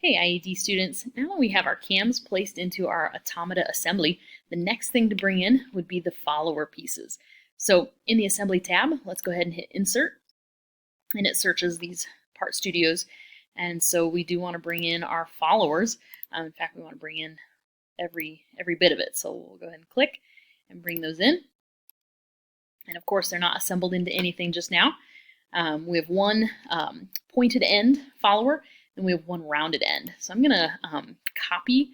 Hey IED students, now that we have our cams placed into our automata assembly, the next thing to bring in would be the follower pieces. So in the assembly tab, let's go ahead and hit insert, and it searches these part studios. And so we do want to bring in our followers. In fact, we want to bring in every bit of it. So we'll go ahead and click and bring those in. And of course, they're not assembled into anything just now. We have one pointed end follower, and we have one rounded end. So I'm going to copy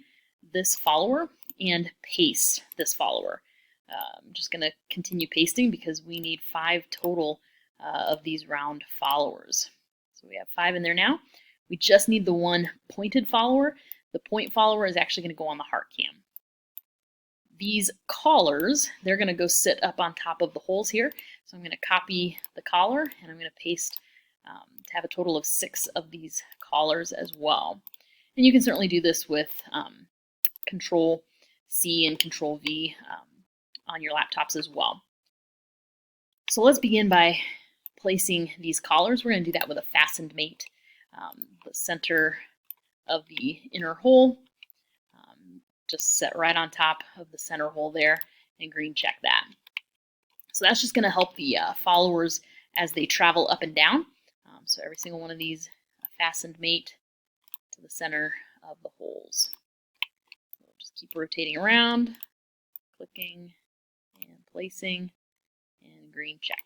this follower and paste this follower. I'm just going to continue pasting because we need 5 total of these round followers. So we have 5 in there now. We just need the one pointed follower. The point follower is actually going to go on the heart cam. These collars, they're going to go sit up on top of the holes here. So I'm going to copy the collar, and I'm going to paste to have a total of 6 of these collars as well. And you can certainly do this with Control C and Control V on your laptops as well. So let's begin by placing these collars. We're going to do that with a fastened mate. The center of the inner hole, just set right on top of the center hole there, and green check that. So that's just going to help the followers as they travel up and down. So every single one of these fastened mate to the center of the holes. So we'll just keep rotating around, clicking and placing, and green check.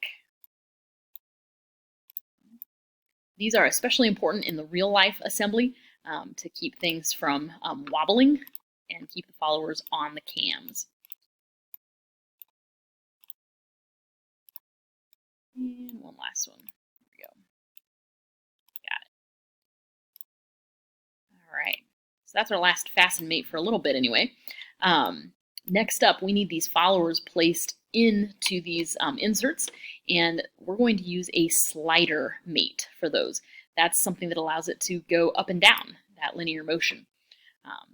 These are especially important in the real life assembly to keep things from wobbling and keep the followers on the cams. And one last one. There we go. Got it. All right. So that's our last fasten mate for a little bit anyway. Next up, we need these followers placed into these inserts, and we're going to use a slider mate for those. That's something that allows it to go up and down, that linear motion.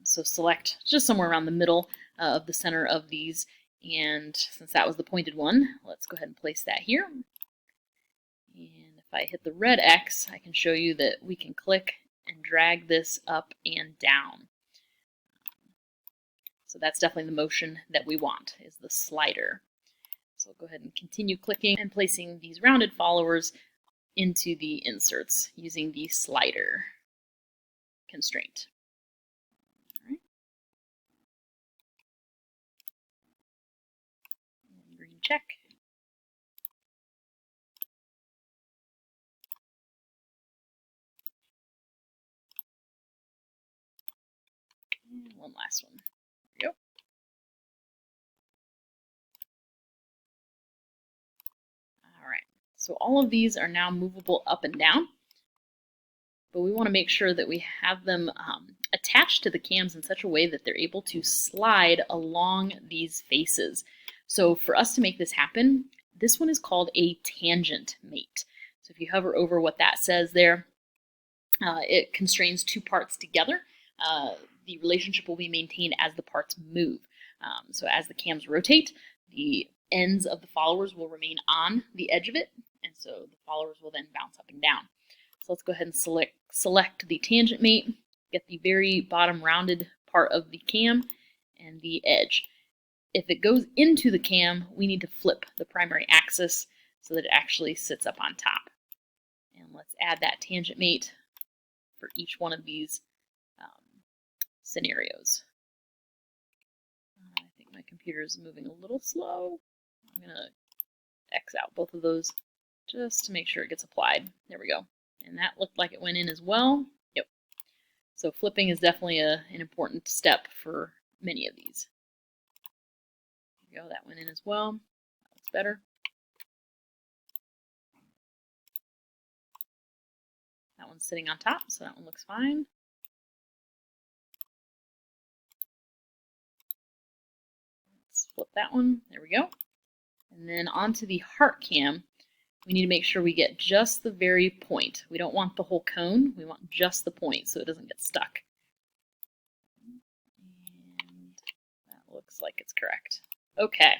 So select just somewhere around the middle of the center of these, and since that was the pointed one, let's go ahead and place that here. And if I hit the red X, I can show you that we can click and drag this up and down. So that's definitely the motion that we want, is the slider. So go ahead and continue clicking and placing these rounded followers into the inserts using the slider constraint. All right. And green check. And one last one. There we go. All right. So all of these are now movable up and down, but we want to make sure that we have them attached to the cams in such a way that they're able to slide along these faces. So for us to make this happen, this one is called a tangent mate. So if you hover over what that says there, it constrains 2 parts together. The relationship will be maintained as the parts move. So as the cams rotate, the ends of the followers will remain on the edge of it, and so the followers will then bounce up and down. So let's go ahead and select the tangent mate, get the very bottom rounded part of the cam and the edge. If it goes into the cam, we need to flip the primary axis so that it actually sits up on top. And let's add that tangent mate for each one of these scenarios. I think my computer is moving a little slow. I'm going to X out both of those just to make sure it gets applied. There we go. And that looked like it went in as well. Yep. So flipping is definitely an important step for many of these. There we go. That went in as well. That looks better. That one's sitting on top, so that one looks fine. Let's flip that one. There we go. And then onto the heart cam, we need to make sure we get just the very point. We don't want the whole cone. We want just the point so it doesn't get stuck. And that looks like it's correct. Okay.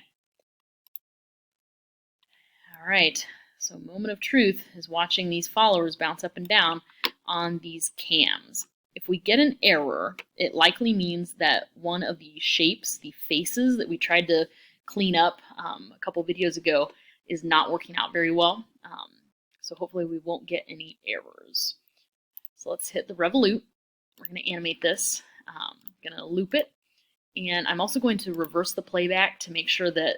All right. So moment of truth is watching these followers bounce up and down on these cams. if we get an error, it likely means that one of the shapes, the faces that we tried to clean up a couple videos ago, is not working out very well. So hopefully we won't get any errors. So let's hit the revolute. We're going to animate this. I'm going to loop it. And I'm also going to reverse the playback to make sure that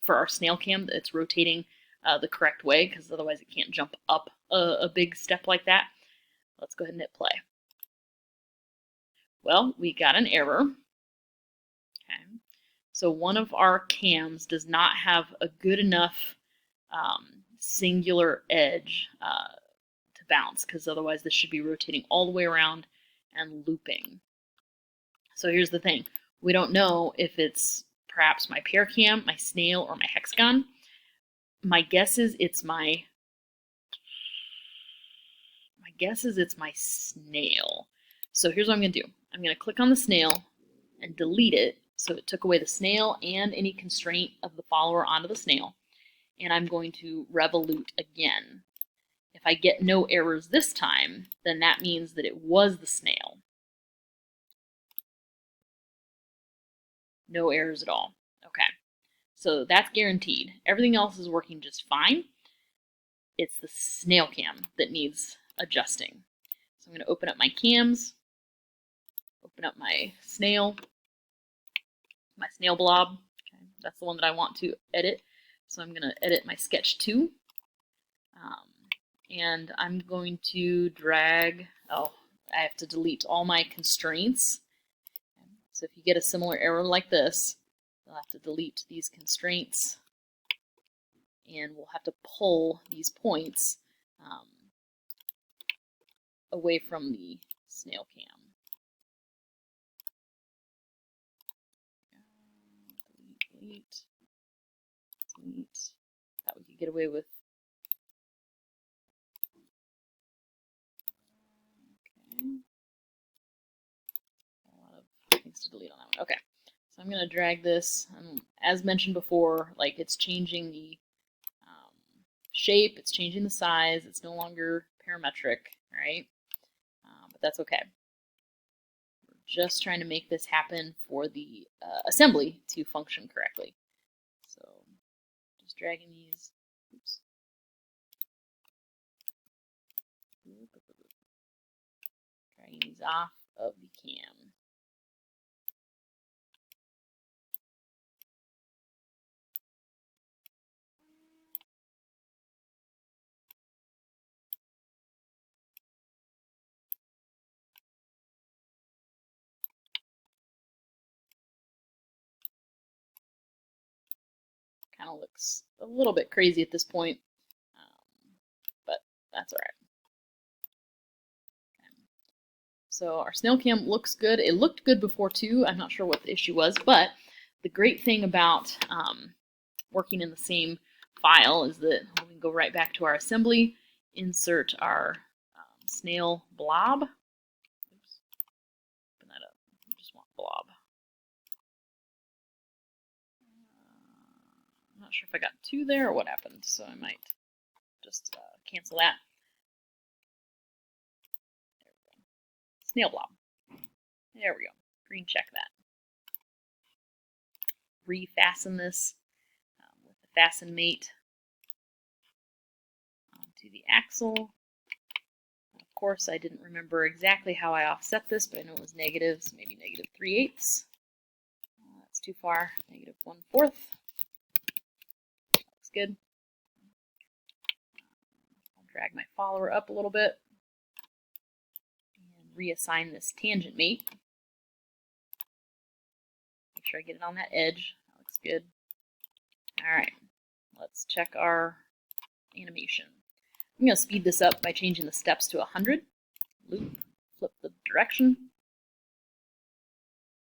for our snail cam that it's rotating the correct way, because otherwise it can't jump up a big step like that. Let's go ahead and hit play. Well, we got an error. Okay. So one of our cams does not have a good enough singular edge to bounce, because otherwise this should be rotating all the way around and looping. So here's the thing. We don't know if it's perhaps my pair cam, my snail, or my hexagon. My guess is it's my snail. So here's what I'm going to do. I'm going to click on the snail and delete it. So it took away the snail and any constraint of the follower onto the snail. And I'm going to revolute again. If I get no errors this time, then that means that it was the snail. No errors at all. Okay. So that's guaranteed. Everything else is working just fine. It's the snail cam that needs adjusting. So I'm going to open up my cams, open up my snail blob. Okay, that's the one that I want to edit. So I'm going to edit my sketch 2. And I'm going to drag, I have to delete all my constraints. So if you get a similar error like this, you'll have to delete these constraints, and we'll have to pull these points away from the snail cam. Delete. Thought we could get away with. Okay. A lot of things to delete on that one. Okay. So I'm going to drag this. As mentioned before, like it's changing the shape, it's changing the size, it's no longer parametric, right? But that's okay. We're just trying to make this happen for the assembly to function correctly. So just dragging these, oops. Dragging these off of the cam. Kind of looks a little bit crazy at this point, but that's all right. Okay. So our snail cam looks good. It looked good before too. I'm not sure what the issue was, but the great thing about working in the same file is that we can go right back to our assembly, insert our snail blob. Oops. Open that up. I just want blob. I'm not sure if I got 2 there or what happened, so I might just cancel that. There we go. Snail blob. There we go. Green check that. Refasten this with the fasten mate onto the axle. Of course, I didn't remember exactly how I offset this, but I know it was negative, so maybe negative 3/8. That's too far. Negative 1/4. Looks good. I'll drag my follower up a little bit and reassign this tangent mate. Make sure I get it on that edge. That looks good. All right, let's check our animation. I'm going to speed this up by changing the steps to 100. Loop, flip the direction.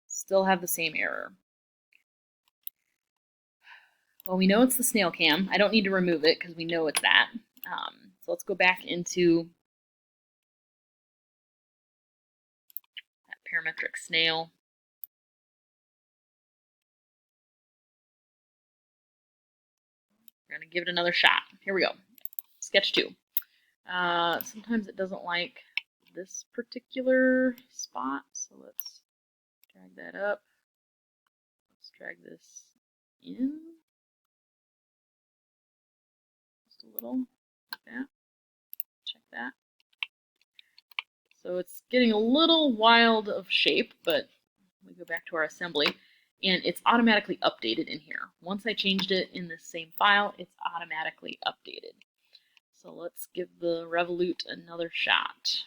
Still have the same error. Well, we know it's the snail cam. I don't need to remove it because we know it's that. So let's go back into that parametric snail. We're going to give it another shot. Here we go. Sketch 2. Sometimes it doesn't like this particular spot. So let's drag that up. Let's drag this in just a little, like that. Check that. So it's getting a little wild of shape, but we go back to our assembly, and it's automatically updated in here. Once I changed it in the same file, it's automatically updated. So let's give the Revolute another shot.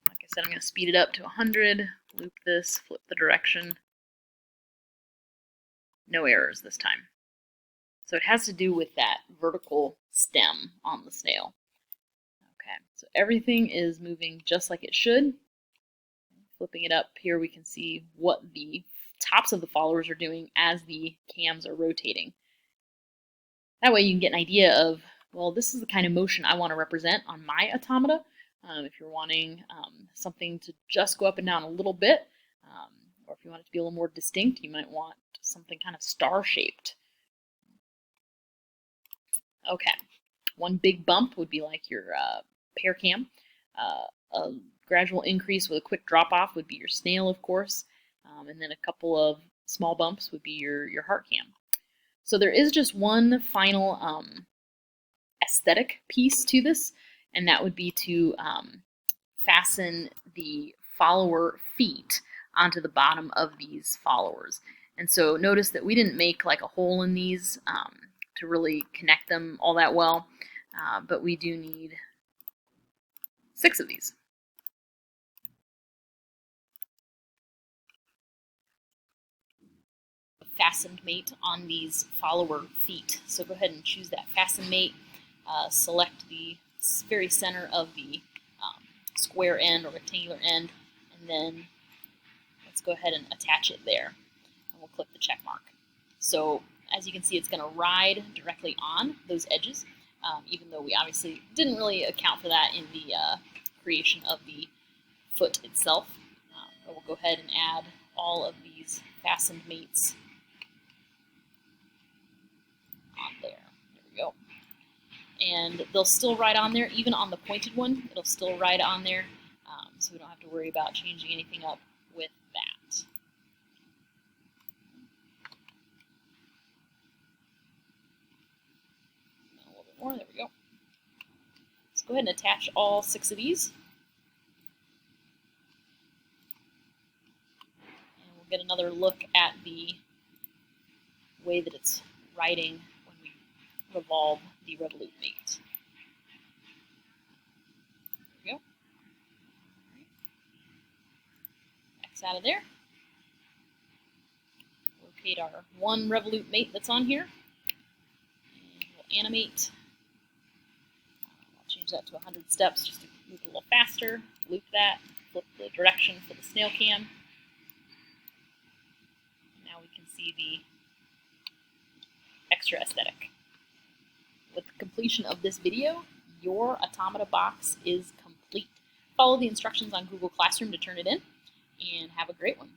Like I said, I'm going to speed it up to 100, loop this, flip the direction. No errors this time. So it has to do with that vertical stem on the snail. Okay, so everything is moving just like it should. Flipping it up here, we can see what the tops of the followers are doing as the cams are rotating. That way you can get an idea of, well, this is the kind of motion I want to represent on my automata. If you're wanting something to just go up and down a little bit, or if you want it to be a little more distinct, you might want something kind of star-shaped. Okay, one big bump would be like your pair cam. A gradual increase with a quick drop-off would be your snail, of course, and then a couple of small bumps would be your heart cam. So there is just one final aesthetic piece to this, and that would be to fasten the follower feet onto the bottom of these followers. And so notice that we didn't make like a hole in these to really connect them all that well, but we do need 6 of these. Fastened mate on these follower feet. So go ahead and choose that fasten mate, select the very center of the square end or rectangular end, and then let's go ahead and attach it there. And we'll click the check mark. So as you can see, it's going to ride directly on those edges, even though we obviously didn't really account for that in the creation of the foot itself. But we'll go ahead and add all of these fastened mates on there. There we go. And they'll still ride on there, even on the pointed one, it'll still ride on there, so we don't have to worry about changing anything up with that. A little bit more, there we go. Let's go ahead and attach all 6 of these. And we'll get another look at the way that it's riding when we revolve the Revolute mate. There we go. X out of there. Locate our one Revolute mate that's on here. And we'll animate. I'll change that to 100 steps just to move a little faster. Loop that. Flip the direction for the snail cam. Now we can see the extra aesthetic. With the completion of this video, your automata box is complete. Follow the instructions on Google Classroom to turn it in, and have a great one.